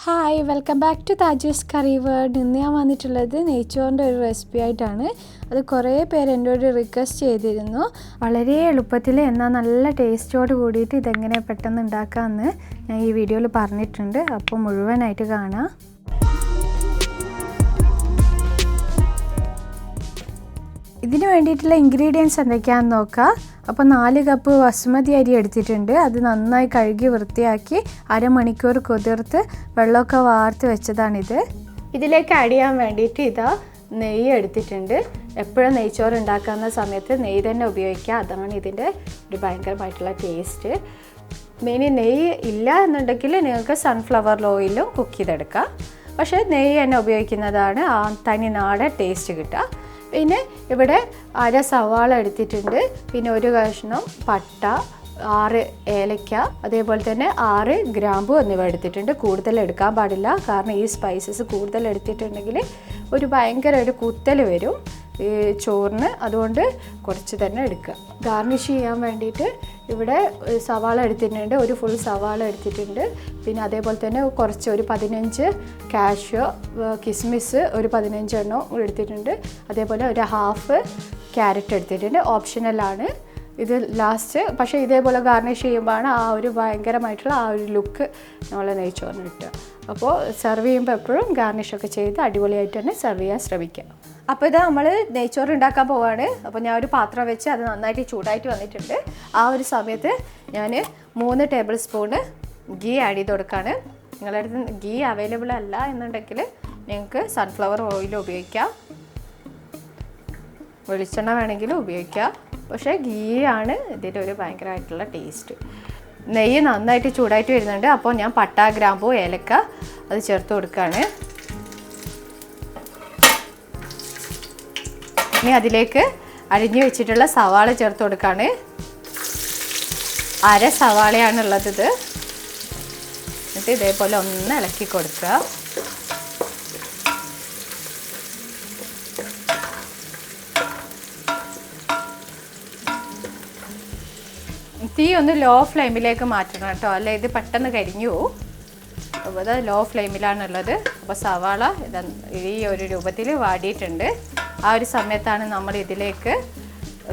Hi, welcome back to Thaju's curry world. ഇന്ന് ഞാൻ വന്നിട്ടുള്ളത് നെയ്ച്ചോറിൻ്റെ ഒരു റെസിപ്പി ആയിട്ടാണ്. അത് കുറേ പേര് എന്നോട് റിക്വസ്റ്റ് ചെയ്തിരുന്നു. വളരെ എളുപ്പത്തിൽ എന്നാൽ നല്ല ടേസ്റ്റോട് കൂടിയിട്ട് ഇതെങ്ങനെ പെട്ടെന്ന് ഉണ്ടാക്കാമെന്ന് ഞാൻ ഈ വീഡിയോയിൽ പറഞ്ഞിട്ടുണ്ട്. അപ്പോൾ മുഴുവനായിട്ട് കാണാം. ഇതിന് വേണ്ടിയിട്ടുള്ള ഇൻഗ്രീഡിയൻസ് എന്തൊക്കെയാണെന്ന് നോക്കാം. അപ്പോൾ 4 കപ്പ് ബസുമതി അരി എടുത്തിട്ടുണ്ട്. അത് നന്നായി കഴുകി വൃത്തിയാക്കി അരമണിക്കൂർ കുതിർത്ത് വെള്ളമൊക്കെ വാർത്ത് വെച്ചതാണിത്. ഇതിലേക്ക് ആഡ് ചെയ്യാൻ വേണ്ടിയിട്ട് ഇതാ നെയ്യ് എടുത്തിട്ടുണ്ട്. എപ്പോഴും നെയ്ച്ചോറ് ഉണ്ടാക്കുന്ന സമയത്ത് നെയ്യ് തന്നെ ഉപയോഗിക്കുക. അതാണ് ഇതിൻ്റെ ഒരു ഭയങ്കരമായിട്ടുള്ള ടേസ്റ്റ്. മെയിൻ നെയ്യ് ഇല്ല എന്നുണ്ടെങ്കിൽ നിങ്ങൾക്ക് സൺഫ്ലവർ ഓയിലും കുക്ക് ചെയ്തെടുക്കാം. പക്ഷേ നെയ്യ് തന്നെ ഉപയോഗിക്കുന്നതാണ് ആ തനി നാടൻ ടേസ്റ്റ് കിട്ടുക. പിന്നെ ഇവിടെ അര സവാള എടുത്തിട്ടുണ്ട്. പിന്നെ ഒരു കഷ്ണം പട്ട, 6 ഏലക്ക, അതേപോലെ തന്നെ 6 ഗ്രാമ്പു എന്നിവ എടുത്തിട്ടുണ്ട്. കൂടുതൽ എടുക്കാൻ പാടില്ല, കാരണം ഈ സ്പൈസസ് കൂടുതൽ എടുത്തിട്ടുണ്ടെങ്കിൽ ഭയങ്കര ഒരു കുത്തൽ വരും ഈ ചോറിന്. അതുകൊണ്ട് കുറച്ച് തന്നെ എടുക്കുക. ഗാർണിഷ് ചെയ്യാൻ വേണ്ടിയിട്ട് ഇവിടെ സവാള എടുത്തിട്ടുണ്ട്, ഒരു ഫുൾ സവാള എടുത്തിട്ടുണ്ട്. പിന്നെ അതേപോലെ തന്നെ ഒരു 15 കാഷ്യൂ, കിസ്മിസ് ഒരു 15 എണ്ണം എടുത്തിട്ടുണ്ട്. അതേപോലെ ഒരു ഹാഫ് ക്യാരറ്റ് എടുത്തിട്ടുണ്ട്. ഓപ്ഷണലാണ് ഇത് ലാസ്റ്റ്. പക്ഷേ ഇതേപോലെ ഗാർണിഷ് ചെയ്യുമ്പോഴാണ് ആ ഒരു ഭയങ്കരമായിട്ടുള്ള ആ ഒരു ലുക്ക് നമ്മളെ നെയ്ച്ചോറിന് കിട്ടുക. അപ്പോൾ സെർവ് ചെയ്യുമ്പോൾ എപ്പോഴും ഗാർണിഷൊക്കെ ചെയ്ത് അടിപൊളിയായിട്ട് തന്നെ സെർവ് ചെയ്യാൻ ശ്രമിക്കുക. അപ്പോൾ ഇത് നമ്മൾ നെയ്ച്ചോറ് ഉണ്ടാക്കാൻ പോവുകയാണ്. അപ്പോൾ ഞാൻ ഒരു പാത്രം വെച്ച് അത് നന്നായിട്ട് ചൂടായിട്ട് വന്നിട്ടുണ്ട്. ആ ഒരു സമയത്ത് ഞാൻ 3 ടേബിൾ സ്പൂണ് ഗീ ആഡ് ചെയ്ത് കൊടുക്കുകയാണ്. നിങ്ങളുടെ അടുത്ത് ഗീ അവൈലബിൾ അല്ല എന്നുണ്ടെങ്കിൽ നിങ്ങൾക്ക് സൺഫ്ലവർ ഓയിൽ ഉപയോഗിക്കാം, വെളിച്ചെണ്ണ വേണമെങ്കിലും ഉപയോഗിക്കാം. പക്ഷേ ഗീ ആണ് ഇതിൻ്റെ ഒരു ഭയങ്കരമായിട്ടുള്ള ടേസ്റ്റ്. നെയ്യ് നന്നായിട്ട് ചൂടായിട്ട് വരുന്നുണ്ട്. അപ്പോൾ ഞാൻ പട്ട, ഗ്രാമ്പൂ, ഏലക്ക അത് ചേർത്ത് കൊടുക്കുകയാണ്. ഇനി അതിലേക്ക് അരിഞ്ഞു വെച്ചിട്ടുള്ള സവാള ചേർത്ത് കൊടുക്കുകയാണ്. അര സവാളയാണുള്ളത് ഇത്. എന്നിട്ട് ഇതേപോലെ ഒന്ന് ഇളക്കി കൊടുക്കുക. തീ ഒന്ന് ലോ ഫ്ലെയിമിലേക്ക് മാറ്റണം കേട്ടോ, അല്ല ഇത് പെട്ടെന്ന് കരിഞ്ഞു പോകും. അപ്പോൾ അത് ലോ ഫ്ലെയിമിലാണുള്ളത്. അപ്പോൾ സവാള ഈ ഒരു രൂപത്തിൽ വാടിയിട്ടുണ്ട്. ആ ഒരു സമയത്താണ് നമ്മൾ ഇതിലേക്ക്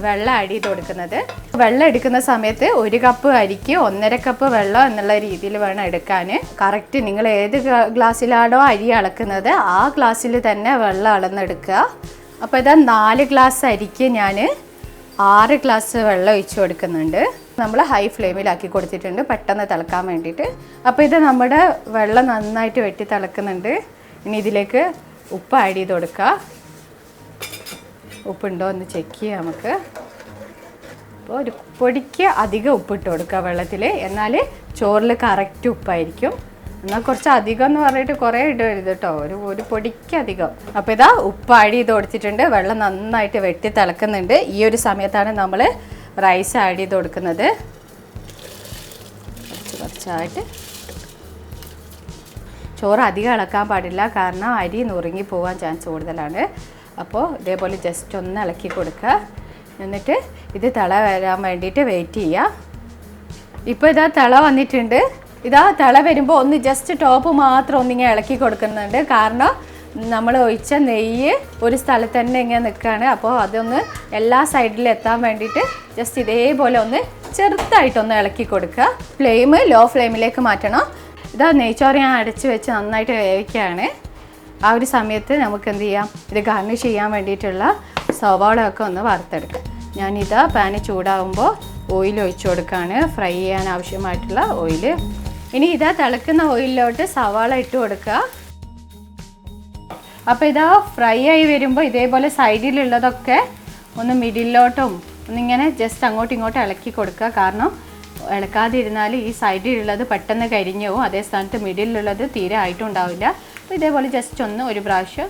വെള്ളം ആഡ് ചെയ്ത് കൊടുക്കുന്നത്. വെള്ളം എടുക്കുന്ന സമയത്ത് 1 കപ്പ് അരിക്ക് 1.5 കപ്പ് വെള്ളം എന്നുള്ള രീതിയിൽ വേണം എടുക്കാൻ. കറക്റ്റ് നിങ്ങൾ ഏത് ഗ്ലാസ്സിലാണോ അരി അളക്കുന്നത് ആ ഗ്ലാസ്സിൽ തന്നെ വെള്ളം അളന്നെടുക്കുക. അപ്പോൾ ഇതാ 4 ഗ്ലാസ് അരിക്ക് ഞാൻ 6 ഗ്ലാസ് വെള്ളം ഒഴിച്ച് കൊടുക്കുന്നുണ്ട്. നമ്മൾ ഹൈ ഫ്ലെയിമിലാക്കി കൊടുത്തിട്ടുണ്ട് പെട്ടെന്ന് തിളക്കാൻ വേണ്ടിയിട്ട്. അപ്പോൾ ഇത് നമ്മുടെ വെള്ളം നന്നായിട്ട് വെട്ടി തിളക്കുന്നുണ്ട്. ഇനി ഇതിലേക്ക് ഉപ്പ് ആഡ് ചെയ്ത് കൊടുക്കുക. ഉപ്പുണ്ടോ എന്ന് ചെക്ക് ചെയ്യാം നമുക്ക്. അപ്പോൾ ഒരു പൊടിക്ക് അധികം ഉപ്പിട്ട് കൊടുക്കുക വെള്ളത്തിൽ, എന്നാൽ ചോറിൽ കറക്റ്റ് ഉപ്പായിരിക്കും. എന്നാൽ കുറച്ച് അധികം എന്ന് പറഞ്ഞിട്ട് കുറേ ഇടരുത് കേട്ടോ, ഒരു പൊടിക്ക് അധികം. അപ്പോൾ ഇതാ ഉപ്പ് ആഡ് ചെയ്ത് കൊടുത്തിട്ടുണ്ട്. വെള്ളം നന്നായിട്ട് വെട്ടി തിളക്കുന്നുണ്ട്. ഈ ഒരു സമയത്താണ് നമ്മൾ റൈസ് ആഡ് ചെയ്ത് കൊടുക്കുന്നത്. കുറച്ചായിട്ട് ചോറ് അധികം ഇളക്കാൻ പാടില്ല, കാരണം അരി നുറുങ്ങി പോകാൻ ചാൻസ് കൂടുതലാണ്. അപ്പോൾ ഇതേപോലെ ജസ്റ്റ് ഒന്ന് ഇളക്കി കൊടുക്കുക. എന്നിട്ട് ഇത് തിള വരാൻ വേണ്ടിയിട്ട് വെയിറ്റ് ചെയ്യുക. ഇപ്പോൾ ഇതാ തിള വന്നിട്ടുണ്ട്. ഇതാ തിള വരുമ്പോൾ ഒന്ന് ജസ്റ്റ് ടോപ്പ് മാത്രം ഒന്നിങ്ങനെ ഇളക്കി കൊടുക്കുന്നുണ്ട്, കാരണം നമ്മൾ ഒഴിച്ച നെയ്യ് ഒരു സ്ഥലത്ത് തന്നെ ഇങ്ങനെ നിൽക്കുകയാണ്. അപ്പോൾ അതൊന്ന് എല്ലാ സൈഡിലും എത്താൻ വേണ്ടിയിട്ട് ജസ്റ്റ് ഇതേപോലെ ഒന്ന് ചെറുതായിട്ടൊന്ന് ഇളക്കി കൊടുക്കുക. ഫ്ലെയിം ലോ ഫ്ലെയിമിലേക്ക് മാറ്റണം. ഇതാ നെയ്ച്ചോറ് ഞാൻ അടച്ച് വെച്ച് നന്നായിട്ട് വേവിക്കുകയാണ്. ആ ഒരു സമയത്ത് നമുക്ക് എന്ത് ചെയ്യാം, ഇത് ഗാർണിഷ് ചെയ്യാൻ വേണ്ടിയിട്ടുള്ള സവാളയൊക്കെ ഒന്ന് വറുത്തെടുക്കാം. ഞാനിതാ പാന് ചൂടാകുമ്പോൾ ഓയിൽ ഒഴിച്ച് കൊടുക്കുകയാണ്, ഫ്രൈ ചെയ്യാൻ ആവശ്യമായിട്ടുള്ള ഓയിൽ. ഇനി ഇതാ തിളക്കുന്ന ഓയിലിലോട്ട് സവാള ഇട്ട് കൊടുക്കുക. അപ്പോൾ ഇതാ ഫ്രൈ ആയി വരുമ്പോൾ ഇതേപോലെ സൈഡിലുള്ളതൊക്കെ ഒന്ന് മിഡിലോട്ടും ഒന്നിങ്ങനെ ജസ്റ്റ് അങ്ങോട്ടും ഇങ്ങോട്ടും ഇളക്കി കൊടുക്കുക. കാരണം ഇളക്കാതിരുന്നാൽ ഈ സൈഡിലുള്ളത് പെട്ടെന്ന് കരിഞ്ഞു പോകും, അതേ സ്ഥാനത്ത് മിഡിലുള്ളത് തീരെ ആയിട്ടുണ്ടാവില്ല. അപ്പോൾ ഇതേപോലെ ജസ്റ്റ് ഒരു പ്രാവശ്യം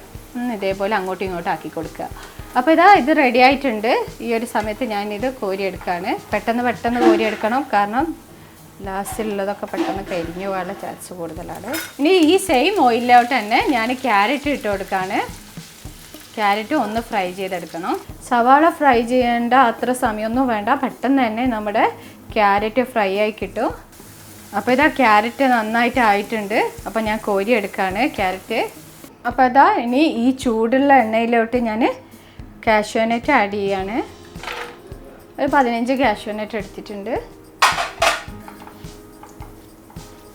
ഇതേപോലെ അങ്ങോട്ടും ഇങ്ങോട്ടും ആക്കി കൊടുക്കുക. അപ്പോൾ ഇതാ ഇത് റെഡി ആയിട്ടുണ്ട്. ഈ ഒരു സമയത്ത് ഞാനിത് കോരിയെടുക്കുകയാണ്. പെട്ടെന്ന് കോരിയെടുക്കണം, കാരണം ലാസ്റ്റിലുള്ളതൊക്കെ പെട്ടെന്ന് കരിഞ്ഞു പോകാനുള്ള ചാൻസ് കൂടുതലാണ്. ഇനി ഈ സെയിം ഓയിലിലോട്ട് തന്നെ ഞാൻ ക്യാരറ്റ് ഇട്ട് കൊടുക്കുകയാണ്. ക്യാരറ്റ് ഒന്ന് ഫ്രൈ ചെയ്തെടുക്കണം. സവാള ഫ്രൈ ചെയ്യേണ്ട അത്ര സമയമൊന്നും വേണ്ട, പെട്ടെന്ന് തന്നെ നമ്മുടെ ക്യാരറ്റ് ഫ്രൈ ആയി കിട്ടും. അപ്പോൾ ഇതാ ക്യാരറ്റ് നന്നായിട്ട് ആയിട്ടുണ്ട്. അപ്പോൾ ഞാൻ കോരി എടുക്കുകയാണ് ക്യാരറ്റ്. അപ്പോൾ അതാ ഇനി ഈ ചൂടുള്ള എണ്ണയിലോട്ട് ഞാൻ കാഷ്യൂനട്ട് ആഡ് ചെയ്യാണ്. ഒരു 15 കാഷ്യൂനട്ട് എടുത്തിട്ടുണ്ട്.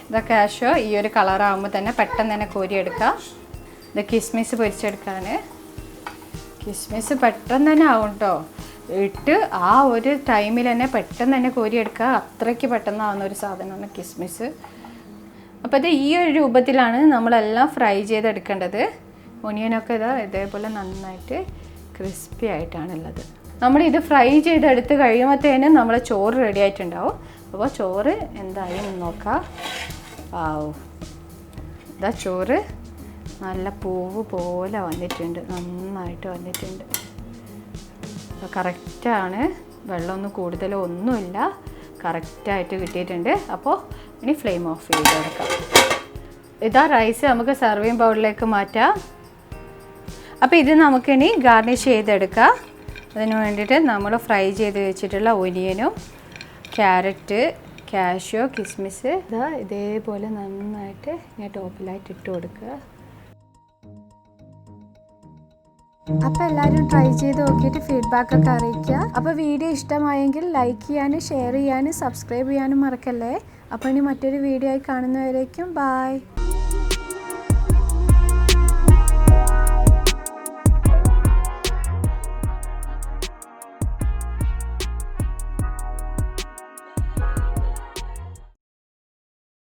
ഇതാ കാഷ്യൂ ഈ ഒരു കളറാകുമ്പോൾ തന്നെ പെട്ടെന്ന് തന്നെ കോരിയെടുക്കാം. ഇത് കിസ്മിസ് പൊരിച്ചെടുക്കാണ്. കിസ്മിസ് പെട്ടെന്ന് തന്നെ ആവും കേട്ടോ. ഇട്ട് ആ ഒരു ടൈമിൽ തന്നെ പെട്ടെന്ന് തന്നെ കോരിയെടുക്കുക. അത്രയ്ക്ക് പെട്ടെന്നാവുന്ന ഒരു സാധനമാണ് കിസ്മിസ്. അപ്പോൾ ഇത് ഈ ഒരു രൂപത്തിലാണ് നമ്മളെല്ലാം ഫ്രൈ ചെയ്തെടുക്കേണ്ടത്. ഒനിയനൊക്കെ ഇതേപോലെ നന്നായിട്ട് ക്രിസ്പി ആയിട്ടാണുള്ളത്. നമ്മളിത് ഫ്രൈ ചെയ്തെടുത്ത് കഴിയുമ്പോഴത്തേനും നമ്മളെ ചോറ് റെഡി ആയിട്ടുണ്ടാവും. അപ്പോൾ ചോറ് എന്തായി നോക്കാം. ഇതാ ചോറ് നല്ല പൂവ് പോലെ വന്നിട്ടുണ്ട്, നന്നായിട്ട് വന്നിട്ടുണ്ട്. അപ്പോൾ കറക്റ്റാണ്, വെള്ളമൊന്നും കൂടുതലോ ഒന്നുമില്ല, കറക്റ്റായിട്ട് കിട്ടിയിട്ടുണ്ട്. അപ്പോൾ ഇനി ഫ്ലെയിം ഓഫ് ചെയ്ത് കൊടുക്കാം. ഇതാ റൈസ് നമുക്ക് സർവിങ് ബൗളിലേക്ക് മാറ്റാം. അപ്പോൾ ഇത് നമുക്കിനി ഗാർണിഷ് ചെയ്തെടുക്കാം. അതിന് വേണ്ടിയിട്ട് നമ്മൾ ഫ്രൈ ചെയ്ത് വെച്ചിട്ടുള്ള ഒനിയനും ക്യാരറ്റ്, കാഷ്യൂ, കിസ്മിസ് ഇതേപോലെ നന്നായിട്ട് ഞാൻ ടോപ്പിലായിട്ട് ഇട്ട് കൊടുക്കുക. അപ്പോൾ എല്ലാവരും ട്രൈ ചെയ്ത് നോക്കിയിട്ട് ഫീഡ്ബാക്കൊക്കെ അറിയിക്കുക. അപ്പോൾ വീഡിയോ ഇഷ്ടമായെങ്കിൽ ലൈക്ക് ചെയ്യാനും ഷെയർ ചെയ്യാനും സബ്സ്ക്രൈബ് ചെയ്യാനും മറക്കല്ലേ. അപ്പോൾ ഇനി മറ്റൊരു വീഡിയോ ആയി കാണുന്നവരേക്കും ബൈ.